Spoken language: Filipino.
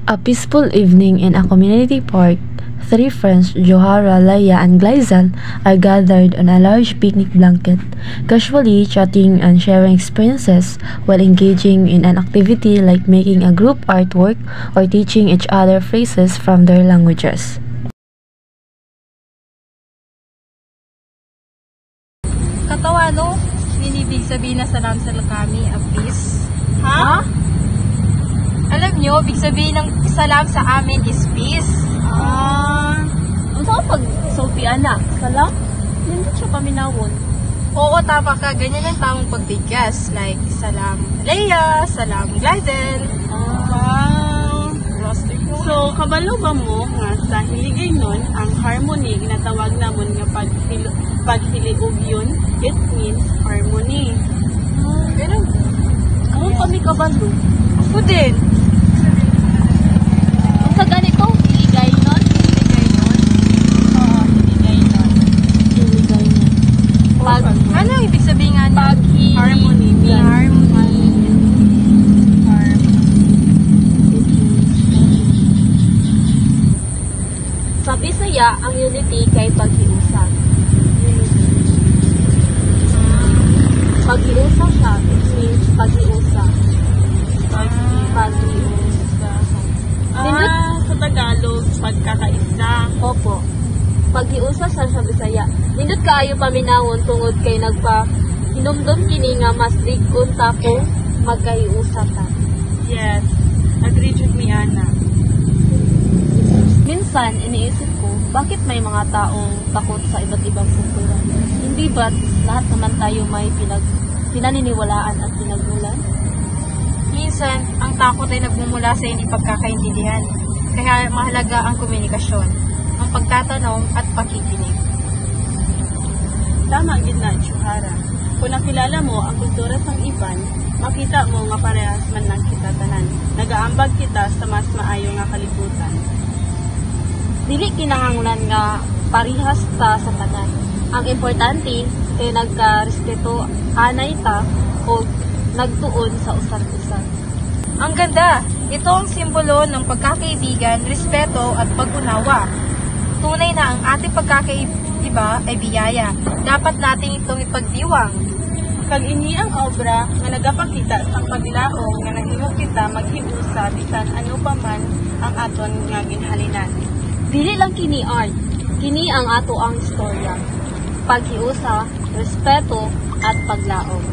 A peaceful evening in a community park. Three friends, Johara, Laia, and Glyzal, are gathered on a large picnic blanket, casually chatting and sharing experiences while engaging in an activity like making a group artwork or teaching each other phrases from their languages. Katawano, ninibig sabihin na salam sa kami, peace. Ha? Alam nyo, big sabihin ng salam sa amin is peace. Ano pag Sophie anak? Salam? Hindi siya paminawon. Oo, tama ka. Ganyan ang tamang pagbigkas. Like, salam Leia, salam Glyden. So, kabalo ba mo nga sa hiligay nun, ang harmony, ginatawag namon nga paghiligog yun, it means harmony. Ganun. Ano kami kabalo? Ako din. Ang sa ganito, hiligay nun? Hiligay nun? Oo, hiligay nun. Hiligay nun. Ano ang ibig sabihin nga? Harmony. Sa Bisaya, ang unity kay paghiusa. Paghiusa siya, it means paghiusa. Paghiusa. Sa Tagalog, pagkakaisa. Opo. Paghiusa siya sa Bisaya. Nindot kaayo paminawon tungod kay hinumdum kini nga mas lig-on ta kung magkahiusa ta. Yes. Agree with me, Ana. Minsan, iniisip ko, bakit may mga taong takot sa iba't ibang kultura? Hindi ba't lahat naman tayo may pinaniniwalaan at pinagmulan? Minsan, ang takot ay nagmumula sa hindi pagkakaintindihan. Kaya mahalaga ang komunikasyon, ang pagtatanong at pakikinig. Tama gid na, Johara. Kung nakilala mo ang kultura sang iban, makita mo nga parehas man lang kita tanan. Nagaambag kita sa mas maayo nga kalibutan. Dili kinahanglan nga parihas ta sa tanan. Ang importante kay nagka-respeto anay ta o nagtuon sa usan-usan. Ang ganda! Ito ang simbolo ng pagkakaibigan, respeto at pag-unawa. Tunay na ang ating pagkakaiba ay biyaya. Dapat natin itong ipagdiwang. Kag ini ang obra nga nagapakita sa paglaong nga naghimo kita maghiusa bisan ano pa man ang aton nga ginhalinan. Dili lang kini art, kini ang ato ang istorya. Paghiusa, respeto at paglaom.